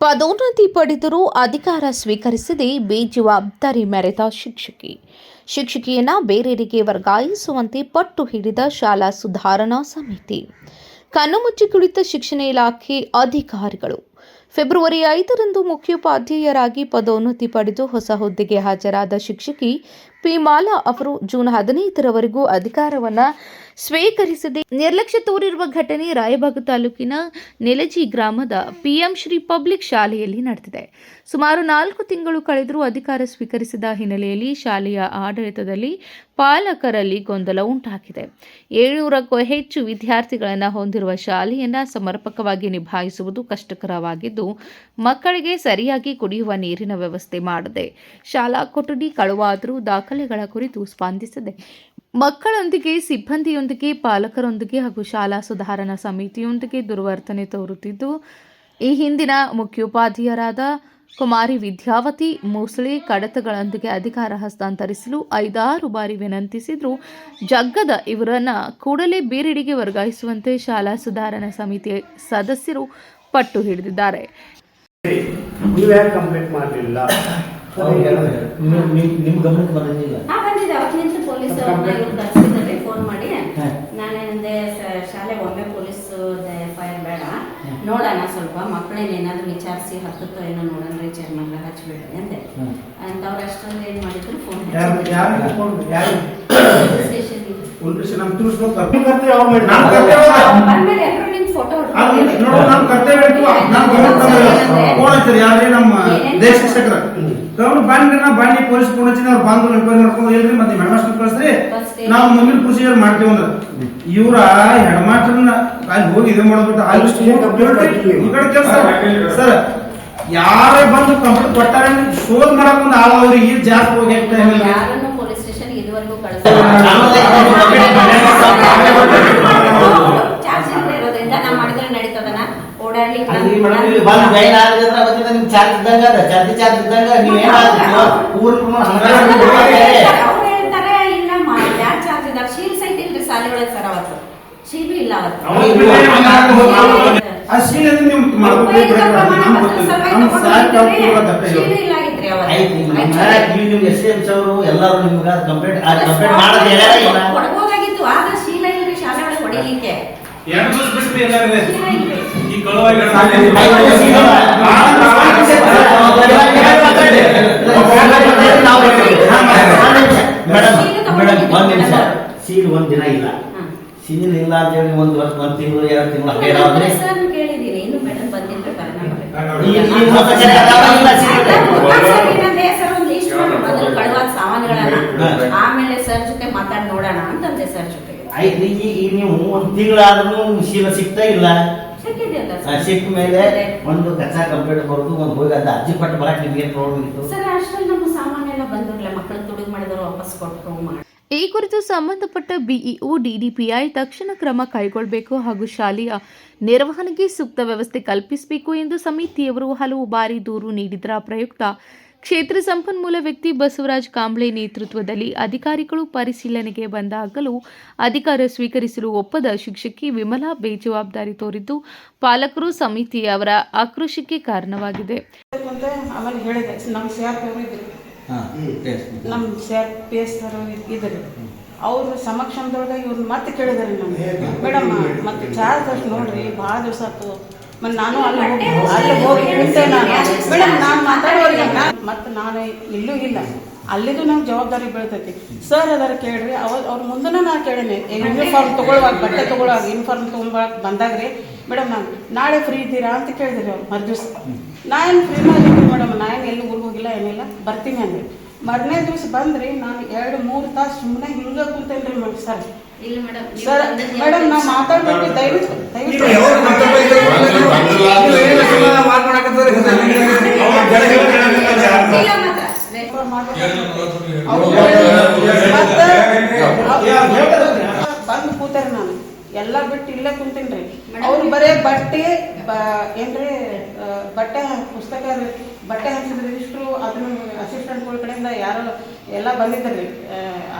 ಪದೋನ್ನತಿ ಪಡೆದರೂ ಅಧಿಕಾರ ಸ್ವೀಕರಿಸದೆ ಬೇಜವಾಬ್ದಾರಿ ಮೆರೆದ ಶಿಕ್ಷಕಿಯನ್ನ ಬೇರೆಡೆಗೆ ವರ್ಗಾಯಿಸುವಂತೆ ಪಟ್ಟು ಹಿಡಿದ ಶಾಲಾ ಸುಧಾರಣಾ ಸಮಿತಿ. ಕಣ್ಣು ಮುಚ್ಚಿ ಕುಳಿತ ಶಿಕ್ಷಣ ಇಲಾಖೆ ಅಧಿಕಾರಿಗಳು. ಫೆಬ್ರವರಿ 5ರಂದು ಮುಖ್ಯೋಪಾಧ್ಯಾಯರಾಗಿ ಪದೋನ್ನತಿ ಪಡೆದು ಹೊಸ ಹುದ್ದೆಗೆ ಹಾಜರಾದ ಶಿಕ್ಷಕಿ ಪಿ. ಮಾಲಾ ಅವರು ಜೂನ್ 15ರವರೆಗೂ ಅಧಿಕಾರವನ್ನು ಸ್ವೀಕರಿಸದೆ ನಿರ್ಲಕ್ಷ್ಯ ತೋರಿರುವ ಘಟನೆ ರಾಯಬಾಗ ತಾಲೂಕಿನ ನೆಲಜಿ ಗ್ರಾಮದ ಪಿಎಂ ಶ್ರೀ ಪಬ್ಲಿಕ್ ಶಾಲೆಯಲ್ಲಿ ನಡೆದಿದೆ. ಸುಮಾರು 4 ತಿಂಗಳು ಕಳೆದರೂ ಅಧಿಕಾರ ಸ್ವೀಕರಿಸಿದ ಹಿನ್ನೆಲೆಯಲ್ಲಿ ಶಾಲೆಯ ಆಡಳಿತದಲ್ಲಿ ಪಾಲಕರಲ್ಲಿ ಗೊಂದಲ ಉಂಟಾಗಿದೆ. 700ಕ್ಕೂ ಹೆಚ್ಚು ವಿದ್ಯಾರ್ಥಿಗಳನ್ನು ಹೊಂದಿರುವ ಶಾಲೆಯನ್ನು ಸಮರ್ಪಕವಾಗಿ ನಿಭಾಯಿಸುವುದು ಕಷ್ಟಕರವಾಗಿದ್ದು, ಮಕ್ಕಳಿಗೆ ಸರಿಯಾಗಿ ಕುಡಿಯುವ ನೀರಿನ ವ್ಯವಸ್ಥೆ ಮಾಡದೆ, ಶಾಲಾ ಕೊಠಡಿ ಕಳುವಾದರೂ ದಾಖಲೆಗಳ ಕುರಿತು ಸ್ಪಂದಿಸದೆ, ಮಕ್ಕಳೊಂದಿಗೆ, ಸಿಬ್ಬಂದಿಯೊಂದಿಗೆ, ಪಾಲಕರೊಂದಿಗೆ ಹಾಗೂ ಶಾಲಾ ಸುಧಾರಣಾ ಸಮಿತಿಯೊಂದಿಗೆ ದುರ್ವರ್ತನೆ ತೋರುತ್ತಿದ್ದು, ಈ ಹಿಂದಿನ ಮುಖ್ಯೋಪಾಧ್ಯಾಯರಾದ ಕುಮಾರಿ ವಿದ್ಯಾವತಿ ಮೂಸಳೆ ಕಡತಗಳೊಂದಿಗೆ ಅಧಿಕಾರ ಹಸ್ತಾಂತರಿಸಲು 5-6 ಬಾರಿ ವಿನಂತಿಸಿದರೂ ಜಗ್ಗದ ಇವರನ್ನು ಕೂಡಲೇ ಬೇರೆಡೆಗೆ ವರ್ಗಾಯಿಸುವಂತೆ ಶಾಲಾ ಸುಧಾರಣಾ ಸಮಿತಿ ಸದಸ್ಯರು ಪಟ್ಟು ಹಿಡಿದಿದ್ದಾರೆ. ಫೋನ್ ಮಾಡಿ ನಾನೇನಂದೆ, ಶಾಲೆ ಒಮ್ಮೆ ಪೊಲೀಸ್ ಎಫ್ಐಆರ್ ಬೇಡ, ನೋಡೋಣ ಸ್ವಲ್ಪ ಮಕ್ಕಳೇನು ಏನಾದ್ರು ವಿಚಾರಿಸಿ ಹತ್ತತ್ತೋ ಏನೋ ನೋಡೋಣ ಚೇರ್ಮನ್ ಹಚ್ಬಿಡ್ರಿ ಅಂದೆ. ಅಂತ ಅವ್ರು ಅಷ್ಟೊಂದು ಏನ್ ಮಾಡಿದ್ರು ಫೋನ್ ಫೋಟೋ ಬಾಂಡಿ ಪೊಲೀಸ್ ಫೋನ್ ಹಚ್ಚಿ ಅವ್ರು ಬಂದು ಎನ್ಕ್ವೈರಿ ಮಾಡ್ಕೊಂಡು ಹೇಳ್ರಿ ಮತ್ತೆ ಹೆಡ್ ಮಾಸ್ಟರ್ ಕಳಿಸ್ರಿ, ನಾವು ಮುಂದಿನ ಪ್ರೊಸೀಜರ್ ಮಾಡ್ತೀವಿ ಅಂದ್ರೆ ಇವ್ರ ಹೆಡ್ ಮಾಸ್ಟರ್ನ ಅಲ್ಲಿ ಹೋಗಿ ಇದು ಮಾಡ್ಬಿಟ್ಟು ಈ ಕಡೆ ಕೆಲಸ ಸರ್ ಯಾರೇ ಬಂದು ಕಂಪ್ಲೇಂಟ್ ಕೊಟ್ಟಾರೆ ಶೋಧ ಮಾಡಕ್ ಒಂದು ಆಳ ಅವ್ರಿಗೆ ಜಾಸ್ತಿ ಹೋಗಿ ಪೊಲೀಸ್ ಸ್ಟೇಷನ್ ಇದುವರೆಗೂ ನಾ ಮಾಡಿದ್ರೆ ನಡೀತದನ ಓಡಾಡ್ಲಿಕ್ಕೆ ಶಾಲೆ ಒಳಗೆ ಸರ್ ಅವತ್ತು ಶೀಲು ಇಲ್ಲ, ಕೊಡ್ಬೋದಾಗಿತ್ತು, ಆದ್ರೆ ಶೀಲ ಇಲ್ರಿ ಶಾಲೆ ಒಳಗೆ ಹೊಡಿಲಿಕ್ಕೆ. ಸೀಲ್ ಒಂದ್ ದಿನ ಇಲ್ಲ, ಸೀಲ್ ಇಲ್ಲ ಅಂತ ಹೇಳಿ ಒಂದ್ ತಿಂಗಳು 2 ತಿಂಗಳು ಕೇಳಿದೀನಿ. ಇನ್ನು ಮೇಡಮ್ ಬಂದಿದ್ರೆ ಕಳುವಾದ ಸಾಮಾನುಗಳನ್ನ ಆಮೇಲೆ ಸರ್ ಜೊತೆ ಮಾತಾಡಿ ನೋಡೋಣ ಅಂತಂದೆ. ಸರ್ ಜೊತೆ ಆಯ್ತು, ಈಗ ನೀವು 1 ತಿಂಗಳಾದ್ರೂ ಶೀಲ ಸಿಗ್ತಾ ಇಲ್ಲ. ಸಿಕ್ಕ ಮೇಲೆ ಒಂದು ಕಚ್ಚಾ ಕಂಪ್ಲೇಂಟ್ ಬರೋದು, ಒಂದು ಹೋಗಿ ಅದ ಅರ್ಜಿ ಪಟ್ಟು ಬರಕ್ ನಿಮ್ಗೆ ಪ್ರಾಬ್ಲಮ್ ಇತ್ತು ಸರ್. ಅಷ್ಟರಲ್ಲಿ ನಮ್ಮ ಸಾಮಾನ್ಯ ಎಲ್ಲ ಬಂದಿರಲಿಲ್ಲ, ಮಕ್ಕಳು ತುಡುಗು ಮಾಡಿದವರು ವಾಪಸ್ ಕೊಟ್ಟು. ಈ ಕುರಿತು ಸಂಬಂಧಪಟ್ಟ ಬಿಇಒ ಡಿಡಿಪಿಐ ತಕ್ಷಣ ಕ್ರಮ ಕೈಗೊಳ್ಳಬೇಕು ಹಾಗೂ ಶಾಲೆಯ ನಿರ್ವಹಣೆಗೆ ಸೂಕ್ತ ವ್ಯವಸ್ಥೆ ಕಲ್ಪಿಸಬೇಕು ಎಂದು ಸಮಿತಿಯವರು ಹಲವು ಬಾರಿ ದೂರು ನೀಡಿದರ ಪ್ರಯುಕ್ತ ಕ್ಷೇತ್ರ ಸಂಪನ್ಮೂಲ ವ್ಯಕ್ತಿ ಬಸವರಾಜ್ ಕಾಂಬ್ಳೆ ನೇತೃತ್ವದಲ್ಲಿ ಅಧಿಕಾರಿಗಳು ಪರಿಶೀಲನೆಗೆ ಬಂದಾಗಲೂ ಅಧಿಕಾರ ಸ್ವೀಕರಿಸಲು ಒಪ್ಪದ ಶಿಕ್ಷಕಿ ವಿಮಲಾ ಬೇಜವಾಬ್ದಾರಿ ತೋರಿದ್ದು ಪಾಲಕರು ಸಮಿತಿಯವರ ಆಕ್ರೋಶಕ್ಕೆ ಕಾರಣವಾಗಿದೆ. ಆಮೇಲೆ ಹೇಳಿದೆ, ನಮ್ಮ PS ಇದ್ರಿ, ಅವ್ರ ಸಮಕ್ಷಮದೊಳಗೆ ಇವ್ರು ಮತ್ತೆ ಕೇಳಿದಾರೆ ನಮ್ಗೆ, ಮೇಡಮ್ ಮತ್ತೆ ಚಾರ್ಜ್ ಅಷ್ಟು ನೋಡ್ರಿ, ಭಾಳ ದಿವಸ ಆಯ್ತು, ಮತ್ತೆ ನಾನು ಅಲ್ಲಿ ಹೋಗಿ ಕುಂತೆ ನಾನು ಮೇಡಮ್ ನಾನು ಮಾತಾಡೋರಿಗೆ ಮತ್ತೆ ನಾನು ಇಲ್ಲೂ ಇಲ್ಲ, ಅಲ್ಲಿದು ನಂಗೆ ಜವಾಬ್ದಾರಿ ಬೀಳ್ತೈತಿ. ಸರ್ ಅದಾರ ಕೇಳ್ರಿ, ಅವ್ರ ಮುಂದೆ ನಾನು ಕೇಳೀನಿ, ಯೂನಿಫಾರ್ಮ್ ತೊಗೊಳುವಾಗ, ಬಟ್ಟೆ ತೊಗೊಳುವಾಗ ಯೂನಿಫಾರ್ಮ್ ತೊಗೊಂಬಳಕ್ಕೆ ಬಂದಾಗ್ರಿ, ಮೇಡಮ್ ನಾನು ನಾಳೆ ಫ್ರೀ ಇದ್ದೀರಾ ಅಂತ ಕೇಳಿದ್ರಿ ಅವ್ರು ಮರುದಿವ್ಸ. ನಾ ಏನು ಫ್ರೀನ ಇದ್ದೀನಿ ಮೇಡಮ್, ನಾ ಏನು ಎಲ್ಲಿ ಊರಿಗೆ ಹೋಗಿಲ್ಲ, ಏನಿಲ್ಲ, ಬರ್ತೀನಿ ಅಂದ್ರಿ. ಮರನೇ ದಿವಸ ಬಂದ್ರಿ, ನಾನು 2-3 ತಾಸು ಸುಮ್ಮನೆ ಹಿಂಗ ಕುಂತೇನ್ರಿ ಸರ್. ಸರ್ ಮೇಡಮ್ ನಾವು ಮಾತಾಡ್ಬೇಕು, ದಯವಿಟ್ಟು ಬಂದು ಕೂತಾರೆ. ನಾನು ಎಲ್ಲ ಬಿಟ್ಟು ಇಲ್ಲೇ ಕುಂತೇನ್ರಿ. ಅವ್ರು ಬರೇ ಬಟ್ಟೆ ಏನ್ರಿ ಬಟ್ಟೆ ಪುಸ್ತಕ ಬಟ್ಟೆ ಹಂಚಿದ್ರಿ ಇಷ್ಟು, ಅದನ್ನ ಅಸಿಸ್ಟೆಂಟ್ಗಳ ಕಡೆಯಿಂದ ಯಾರು ಎಲ್ಲ ಬಂದಿದ್ರಿ,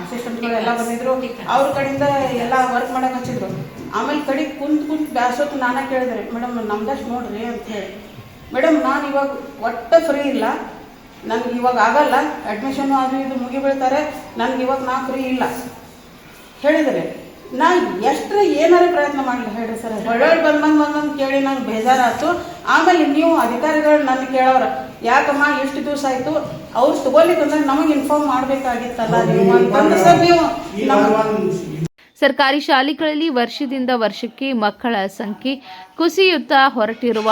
ಅಸಿಸ್ಟೆಂಟ್ಗಳು ಎಲ್ಲ ಬಂದಿದ್ರು, ಅವ್ರ ಕಡೆಯಿಂದ ಎಲ್ಲ ವರ್ಕ್ ಮಾಡಕ್ಕೆ ಹಚ್ಚಿದ್ರು. ಆಮೇಲೆ ಕಡೆ ಕುಂತ್ ಬ್ಯಾಸೋತ್ ನಾನೇ ಕೇಳಿದ್ರಿ, ಮೇಡಮ್ ನಮ್ದಷ್ಟು ನೋಡ್ರಿ ಅಂತ ಹೇಳಿ. ಮೇಡಮ್ ನಾನು ಇವಾಗ ಒಟ್ಟು ಫ್ರೀ ಇಲ್ಲ, ನನಗೆ ಇವಾಗ ಆಗಲ್ಲ, ಅಡ್ಮಿಷನ್ ಅದು ಇದು ಮುಗಿಬೀಳ್ತಾರೆ, ನನಗೆ ಇವಾಗ ನಾ ಫ್ರೀ ಇಲ್ಲ ಹೇಳಿದರೆ ನಾ ಎಷ್ಟು ಏನಾರ ಪ್ರಯತ್ನ ಮಾಡಲಿ ಹೇಳ್ರಿ ಸರ್. ಒಳ್ಳೊಳ್ಳೆ ಬಂದಂಗೆ ಕೇಳಿ ನಂಗೆ ಬೇಜಾರಾಯ್ತು. ಆಮೇಲೆ ನೀವು ಅಧಿಕಾರಿಗಳು ನನ್ನ ಕೇಳೋರ ಯಾಕಮ್ಮ ಎಷ್ಟು ದಿವಸ ಆಯಿತು, ಅವ್ರು ತಗೋಲಿಕ್ಕಂದ್ರೆ ನಮಗೆ ಇನ್ಫಾರ್ಮ್ ಮಾಡಬೇಕಾಗಿತ್ತಲ್ಲ ನೀವು ಅಂತಂದು ಸರ್ ನೀವು ಸರ್ಕಾರಿ ಶಾಲೆಗಳಲ್ಲಿ ವರ್ಷದಿಂದ ವರ್ಷಕ್ಕೆ ಮಕ್ಕಳ ಸಂಖ್ಯೆ ಕುಸಿಯುತ್ತಾ ಹೊರಟಿರುವ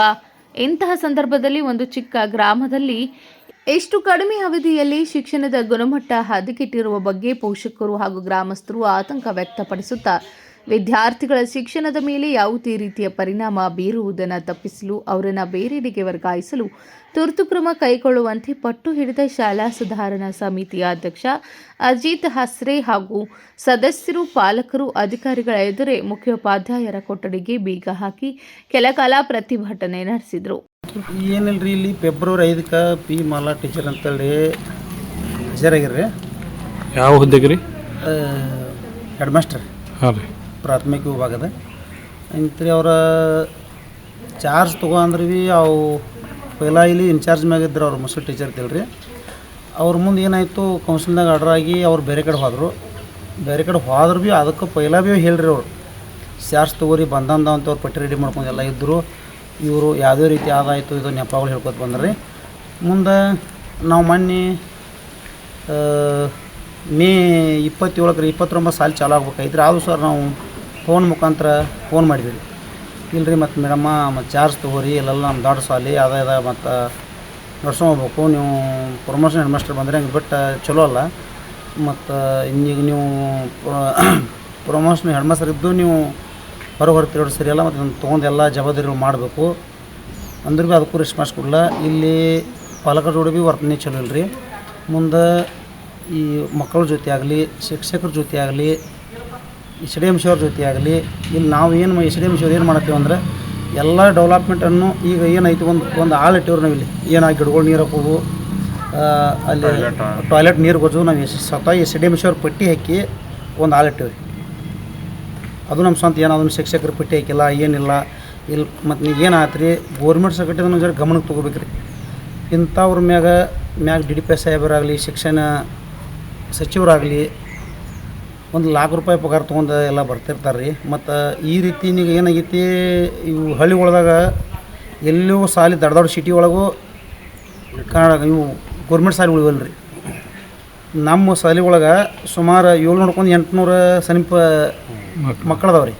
ಇಂತಹ ಸಂದರ್ಭದಲ್ಲಿ ಒಂದು ಚಿಕ್ಕ ಗ್ರಾಮದಲ್ಲಿ ಎಷ್ಟು ಕಡಿಮೆ ಅವಧಿಯಲ್ಲಿ ಶಿಕ್ಷಣದ ಗುಣಮಟ್ಟ ಹದಗೆಟ್ಟಿರುವ ಬಗ್ಗೆ ಪೋಷಕರು ಹಾಗೂ ಗ್ರಾಮಸ್ಥರು ಆತಂಕ ವ್ಯಕ್ತಪಡಿಸುತ್ತಾ ವಿದ್ಯಾರ್ಥಿಗಳ ಶಿಕ್ಷಣದ ಮೇಲೆ ಯಾವುದೇ ರೀತಿಯ ಪರಿಣಾಮ ಬೀರುವುದನ್ನು ತಪ್ಪಿಸಲು ಅವರನ್ನು ಬೇರೆಡೆಗೆ ವರ್ಗಾಯಿಸಲು ತುರ್ತು ಕ್ರಮ ಕೈಗೊಳ್ಳುವಂತೆ ಪಟ್ಟು ಹಿಡಿದ ಶಾಲಾ ಸುಧಾರಣಾ ಸಮಿತಿಯ ಅಧ್ಯಕ್ಷ ಅಜಿತ್ ಹಸ್ರೆ ಹಾಗೂ ಸದಸ್ಯರು, ಪಾಲಕರು, ಅಧಿಕಾರಿಗಳ ಎದುರೇ ಮುಖ್ಯೋಪಾಧ್ಯಾಯರ ಕೊಠಡಿಗೆ ಬೀಗ ಹಾಕಿ ಕೆಲಕಾಲ ಪ್ರತಿಭಟನೆ ನಡೆಸಿದರು. ಏನಿಲ್ರಿ, ಇಲ್ಲಿ ಫೆಬ್ರವರಿ 5ಕ್ಕೆ ಪಿ ಮಾಲಾ ಟೀಚರ್ ಅಂತೇಳಿ ಹಾಜರಾಗಿರ್ರಿ. ಯಾವ ಹುದ್ದೆಗೆ ರೀ? ಹೆಡ್ ಮಾಸ್ಟರ್ ಹಾಂ ರೀ, ಪ್ರಾಥಮಿಕ ವಿಭಾಗದ ಇಂತ್ರಿ ಅವರ ಚಾರ್ಜ್ ತೊಗೊಂಡ್ರಿ ಭೀ ಅವು ಪೈಲ ಇಲ್ಲಿ ಇನ್ಚಾರ್ಜ್ ಮ್ಯಾಗಿದ್ರು ಅವ್ರು ಮುಸ್ಲಿಂ ಟೀಚರ್ ತಿಳ್ರಿ. ಅವ್ರ ಮುಂದೆ ಏನಾಯಿತು, ಕೌನ್ಸಿಲ್ನಾಗ ಆರ್ಡ್ರ್ ಆಗಿ ಅವ್ರು ಬೇರೆ ಕಡೆ ಹೋದರು. ಬೇರೆ ಕಡೆ ಹೋದ್ರು ಭೀ ಅದಕ್ಕೆ ಪೈಲ ಭೀ ಹೇಳ್ರಿ ಅವ್ರು ಚಾರ್ಜ್ ತೊಗೋರಿ ಬಂದಂದ ಅಂತ ಅವ್ರು ಪಟ್ಟಿ ರೆಡಿ ಮಾಡ್ಕೊಂಡು ಎಲ್ಲ ಇದ್ದರು. ಇವರು ಯಾವುದೇ ರೀತಿ ಆದಾಯಿತು ಇದು ನೆಪಗಳು ಹೇಳ್ಕೊತ ಬಂದ್ರಿ. ಮುಂದೆ ನಾವು ಮೊನ್ನೆ ಮೇ 27 29 ಸಾಲ ಚಾಲು ಆಗ್ಬೇಕಾಯ್ತು. ಆದರೂ ಸರ್ ನಾವು ಫೋನ್ ಮುಖಾಂತರ ಫೋನ್ ಮಾಡಿದ್ವಿ, ಇಲ್ಲರಿ ಮತ್ತು ಮೇಡಮ್ಮ ಮತ್ತು ಚಾರ್ಜ್ ತೊಗೋರಿ, ಇಲ್ಲೆಲ್ಲ ನಮ್ಮ ದೊಡ್ಡ ಸಾಲಿ ಅದ ಮತ್ತು ನಡ್ಸ್ಕೊಬೇಕು, ನೀವು ಪ್ರಮೋಷನ್ ಹೆಡ್ ಮಾಸ್ಟರ್ ಬಂದರೆ ಹಂಗೆ ಬಿಟ್ಟು ಚಲೋ ಅಲ್ಲ, ಮತ್ತು ಈಗ ನೀವು ಪ್ರಮೋಷನ್ ಹೆಡ್ ಮಾಸ್ಟರ್ ಇದ್ದು ನೀವು ಹೊರಗೆ ತಿರೋದು ಸರಿಯಲ್ಲ, ಮತ್ತು ನಾನು ತೊಗೊಂಡೆಲ್ಲ ಜವಾಬ್ದಾರಿಗಳು ಮಾಡಬೇಕು ಅಂದ್ರೆ ಭೀ ಅದಕ್ಕೂ ರೆಸ್ಪಾನ್ಸ್ ಕೊಡಲ್ಲ. ಇಲ್ಲಿ ಪಾಲಕರ ಜೋಡಿ ಭೀ ವರ್ತನೆ ಚಲೋ ಇಲ್ಲರಿ. ಮುಂದೆ ಈ ಮಕ್ಕಳ ಜೊತೆ ಆಗಲಿ, ಶಿಕ್ಷಕರ ಜೊತೆ ಆಗಲಿ, SDM ಅವ್ರ ಜೊತೆ ಆಗಲಿ, ಇಲ್ಲಿ ನಾವು ಏನು SDM ಏನು ಮಾಡತ್ತೀವಿ ಅಂದ್ರೆ ಎಲ್ಲ ಡೆವಲಪ್ಮೆಂಟನ್ನು ಈಗ ಏನಾಯ್ತು, ಒಂದು ಆಳು ಇಟ್ಟಿವ್ರು ನಾವು ಇಲ್ಲಿ ಏನಾಗಿ ಗಿಡಗಳು ನೀರು ಹಾಕೋದು, ಅಲ್ಲಿ ಟಾಯ್ಲೆಟ್ ನೀರು ಗೊಜ್ಜು ನಾವು ಸ್ವತಃ SDM ಅವ್ರ ಪಟ್ಟಿ ಹಾಕಿ ಒಂದು ಆಳು ಇಟ್ಟಿವ್ರಿ. ಅದು ನಮ್ಮ ಸ್ವಂತ ಏನಾದ್ರು ಶಿಕ್ಷಕರ ಪಟ್ಟಿ ಹಾಕಿಲ್ಲ ಏನಿಲ್ಲ ಇಲ್ಲಿ. ಮತ್ತು ನೀವು ಏನಾಯ್ತು ರೀ, ಗೋರ್ಮೆಂಟ್ ಸೆಕ್ರೆಟರಿ ಜರ ಗಮನಕ್ಕೆ ತೊಗೋಬೇಕು ರೀ. ಇಂಥವ್ರ ಮ್ಯಾಗ DDP ಸಾಹೇಬರಾಗಲಿ, ಶಿಕ್ಷಣ ಸಚಿವರಾಗಲಿ $1 lakh ಪಗಾರ ತೊಗೊಂಡು ಎಲ್ಲ ಬರ್ತಿರ್ತಾರೆ ರೀ. ಮತ್ತು ಈ ರೀತಿ ಈಗ ಏನಾಗೈತಿ, ಇವು ಹಳ್ಳಿಗೊಳದಾಗ ಎಲ್ಲೂ ಸಾಲಿ ದೊಡ್ಡ ದೊಡ್ಡ ಸಿಟಿ ಒಳಗೂ ಕನ್ನಡ ಇವು ಗೋರ್ಮೆಂಟ್ ಸಾಲಿ ಉಳಿವಲ್ಲ ರೀ. ನಮ್ಮ ಸಾಲಿ ಒಳಗೆ ಸುಮಾರು 700-800 ಸಮೀಪ ಮಕ್ಕಳದವ್ರಿ.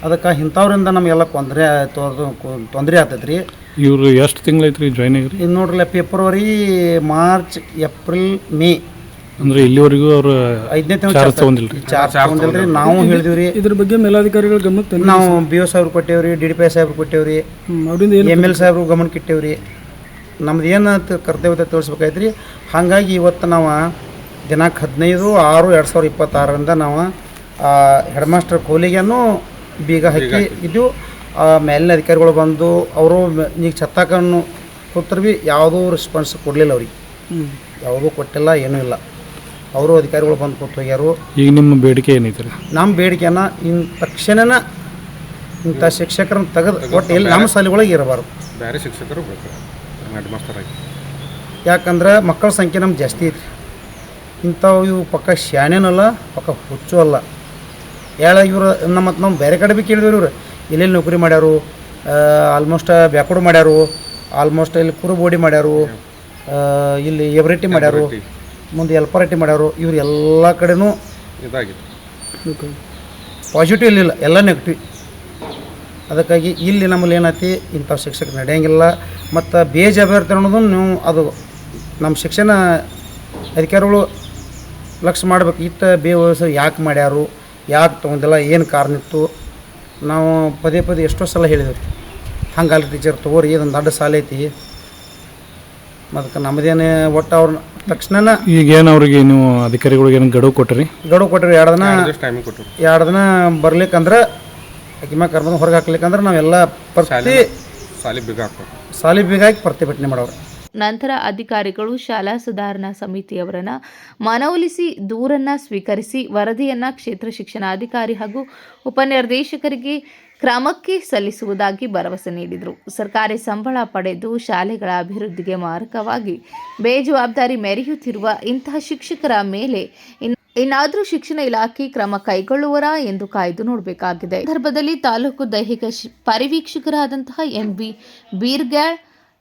ಅದಕ್ಕೆ ಇಂಥವ್ರಿಂದ ನಮಗೆಲ್ಲ ತೊಂದರೆ ಆಗ್ತೈತೆ ರೀ. ಇವರು ಎಷ್ಟು ತಿಂಗಳೈತೆ ರೀ ಜಾಯ್ನ್ ಆಗಿರಿ? ಇದು ನೋಡ್ರಲ್ಲ, ಫೆಬ್ರವರಿ, ಮಾರ್ಚ್, ಏಪ್ರಿಲ್, ಮೇ ಅಂದರೆ ಇಲ್ಲಿವರೆಗೂ ಅವರು 5ನೇ ಚಾರ್ಜ್ ತೊಗೊಂಡಿಲ್ಲ ತೊಗೊಂಡಿಲ್ರಿ. ನಾವು ಹೇಳಿದ್ವಿ ರೀ ಇದ್ರ ಬಗ್ಗೆ ಮೇಲಾಧಿಕಾರಿಗಳ ಗಮನಕ್ಕೆ ನಾವು BO ಸಾಹೇಬ್ರು ಕೊಟ್ಟೇವ್ರಿ, DDP ಸಾಹೇಬ್ರು ಕೊಟ್ಟೇವ್ರಿ, ML ಸಾಹೇಬ್ರು ಗಮನಕ್ಕೆ ಇಟ್ಟೇವ್ರಿ. ನಮ್ದು ಏನು ಕರ್ತವ್ಯ ತೋರಿಸ್ಬೇಕಾಯ್ತು ರೀ. ಹಾಗಾಗಿ ಇವತ್ತು ನಾವು ದಿನಾಂಕ 15/6/2026 ನಾವು ಹೆಡ್ ಮಾಸ್ಟರ್ ಕೋಲಿಗೆನೂ ಬೀಗ ಹಾಕಿ ಇದು ಮೇಲಿನ ಅಧಿಕಾರಿಗಳು ಬಂದು ಅವರು ಈಗ ಛತ್ತಾಕನ್ನು ಕೂತ್ರು ಭೀ ಯಾವುದೂ ರೆಸ್ಪಾನ್ಸ್ ಕೊಡಲಿಲ್ಲ ಅವ್ರಿಗೆ, ಯಾವುದೂ ಕೊಟ್ಟಿಲ್ಲ, ಏನೂ ಇಲ್ಲ. ಅವರು ಅಧಿಕಾರಿಗಳು ಬಂದು ಕೂತು ಹೋಗ್ಯಾರು. ಈಗ ನಿಮ್ಮ ಬೇಡಿಕೆ ಏನೈತೆ ರೀ? ನಮ್ಮ ಬೇಡಿಕೆನ ತಕ್ಷಣ ಇಂಥ ಶಿಕ್ಷಕರನ್ನ ತೆಗೆದು ಒಟ್ಟು ಎಲ್ಲಿ ನಮ್ಮ ಶಾಲೆಗಳಿಗೆ ಇರಬಾರ್ದು, ಬೇರೆ ಶಿಕ್ಷಕರು ಬೇಕು ಹೆಡ್ ಮಾಸ್ಟರ್ ಆಗಿ. ಯಾಕಂದ್ರೆ ಮಕ್ಕಳ ಸಂಖ್ಯೆ ನಮ್ಗೆ ಜಾಸ್ತಿ ಐತಿ. ಇಂಥವು ಇವು ಪಕ್ಕ ಶಾಣೆನಲ್ಲ, ಪಕ್ಕ ಹುಚ್ಚು ಅಲ್ಲ. ಇವರು ಮತ್ತು ನಾವು ಬೇರೆ ಕಡೆ ಭೀ ಕೇಳಿದವ್ರು, ಇವ್ರು ಎಲ್ಲೆಲ್ಲಿ ನೌಕರಿ ಮಾಡ್ಯಾರು, ಆಲ್ಮೋಸ್ಟ್ ಬ್ಯಾಕ್ವರ್ಡ್ ಮಾಡ್ಯಾರು, ಆಲ್ಮೋಸ್ಟ್ ಇಲ್ಲಿ ಕುರುಬೋಡಿ ಮಾಡ್ಯಾರು, ಇಲ್ಲಿ ಎವರಿಟಿ ಮಾಡ್ಯಾರು, ಮುಂದೆ ಎಲ್ಪರಟಿ ಮಾಡ್ಯಾರು. ಇವ್ರು ಎಲ್ಲ ಕಡೆನೂ ಇದಾಗಿತ್ತು, ಪಾಸಿಟಿವ್ ಇರಲಿಲ್ಲ, ಎಲ್ಲ ನೆಗೆಟಿವ್. ಅದಕ್ಕಾಗಿ ಇಲ್ಲಿ ನಮ್ಮಲ್ಲಿ ಏನೈತಿ, ಇಂಥ ಶಿಕ್ಷಕರು ನಡೆಯಂಗಿಲ್ಲ. ಮತ್ತು ಬೇಜವಾಬ್ದಾರಿ ಅನ್ನೋದು ನೀವು ಅದು ನಮ್ಮ ಶಿಕ್ಷಣ ಅಧಿಕಾರಿಗಳು ಲಕ್ಷ್ಯ ಮಾಡಬೇಕು. ಬೇವಸ ಯಾಕೆ ಮಾಡ್ಯಾರು, ಯಾಕೆ ತೊಗೊಂಡಿಲ್ಲ, ಏನು ಕಾರಣ ಇತ್ತು. ನಾವು ಪದೇ ಎಷ್ಟೋ ಸಲ ಹೇಳಿದ್ವಿ, ಹಂಗಲ್ಲ ಟೀಚರ್ ತೊಗೋರಿ, ಇದೊಂದು ದೊಡ್ಡ ಶಾಲೆ ಐತಿ. ಅದಕ್ಕೆ ನಮ್ಮದೇನೆ ಒಟ್ಟು ಅವ್ರನ್ನ ತಕ್ಷಣ ಈಗೇನು ಅವ್ರಿಗೆ ನೀವು ಅಧಿಕಾರಿಗಳಿಗೆ ಏನು ಗಡುವು ಕೊಟ್ಟಿರಿ? 2 ದಿನ ಟೈಮಿಂಗ್ ಕೊಟ್ಟರು. 2 ದಿನ ಬರ್ಲಿಕ್ಕಂದ್ರೆ ಅಕಿಮ ಕರ್ಕೊಂಡು ಹೊರಗೆ ಹಾಕ್ಲಿಕ್ಕಂದ್ರೆ ನಾವೆಲ್ಲ ಸಾಲಿ ಬೀಗ ಹಾಕಿ ಪ್ರತಿಭಟನೆ ಮಾಡೋರು. ನಂತರ ಅಧಿಕಾರಿಗಳು ಶಾಲಾ ಸುಧಾರಣಾ ಸಮಿತಿಯವರನ್ನ ಮನವೊಲಿಸಿ ದೂರನ್ನ ಸ್ವೀಕರಿಸಿ ವರದಿಯನ್ನ ಕ್ಷೇತ್ರ ಶಿಕ್ಷಣಾಧಿಕಾರಿ ಹಾಗೂ ಉಪನಿರ್ದೇಶಕರಿಗೆ ಕ್ರಮಕ್ಕೆ ಸಲ್ಲಿಸುವುದಾಗಿ ಭರವಸೆ ನೀಡಿದರು. ಸರ್ಕಾರಿ ಸಂಬಳ ಪಡೆದು ಶಾಲೆಗಳ ಅಭಿವೃದ್ಧಿಗೆ ಮಾರಕವಾಗಿ ಬೇಜವಾಬ್ದಾರಿ ಮೆರೆಯುತ್ತಿರುವ ಇಂತಹ ಶಿಕ್ಷಕರ ಮೇಲೆ ಇನ್ನಾದರೂ ಶಿಕ್ಷಣ ಇಲಾಖೆ ಕ್ರಮ ಕೈಗೊಳ್ಳುವರಾ ಎಂದು ಕಾಯ್ದು ನೋಡಬೇಕಾಗಿದೆ. ಸಂದರ್ಭದಲ್ಲಿ ತಾಲೂಕು ದೈಹಿಕ ಪರಿವೀಕ್ಷಕರಾದಂತಹ ಎಂಬಿ ಬೀರ್ಗ್ಯಾಳ್,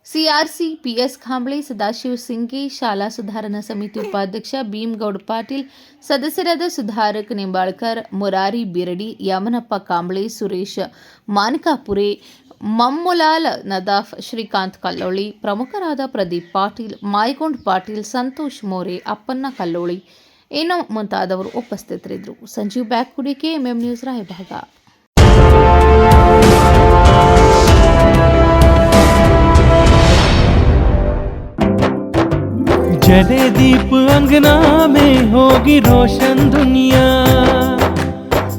ಸಿಆರ್ಸಿ ಪಿಎಸ್ ಖಾಂಬ್ಳೆ, ಸದಾಶಿವ ಸಿಂಗಿ, ಶಾಲಾ ಸುಧಾರಣಾ ಸಮಿತಿ ಉಪಾಧ್ಯಕ್ಷ ಭೀಮಗೌಡ ಪಾಟೀಲ್, ಸದಸ್ಯರಾದ ಸುಧಾರಕ್ ನಿಂಬಾಳ್ಕರ್, ಮುರಾರಿ ಬಿರಡಿ, ಯಮನಪ್ಪ ಕಾಂಬ್ಳೆ, ಸುರೇಶ್ ಮಾನಕಾಪುರೆ, ಮಮ್ಮುಲಾಲ್ ನದಾಫ್, ಶ್ರೀಕಾಂತ್ ಕಲ್ಲೋಳಿ, ಪ್ರಮುಖರಾದ ಪ್ರದೀಪ್ ಪಾಟೀಲ್, ಮಾಯಗೊಂಡ್ ಪಾಟೀಲ್, ಸಂತೋಷ್ ಮೋರೆ, ಅಪ್ಪನ್ನ ಕಲ್ಲೋಳಿ ಇನ್ನು ಮುಂತಾದವರು ಉಪಸ್ಥಿತರಿದ್ದರು. Sanjeev Byakkudi, KMM news, Raibag. जले दीप अंगना में होगी रोशन दुनिया,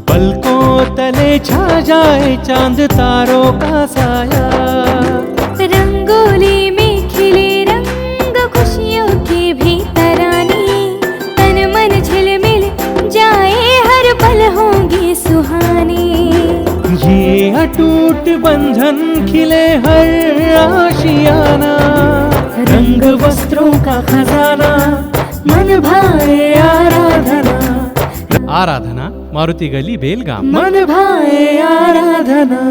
पलकों तले छा जाए चांद तारों का साया, रंगोली में खिले रंग खुशियों के भी तराने, तन मन झिलमिल जाए हर पल होंगे सुहाने, ये अटूट बंधन खिले हर आशियाना, रंग वस्त्रों का खजाना, मन भाए आराधना, आराधना मारुति गली बेलगाम, मन भाए आराधना.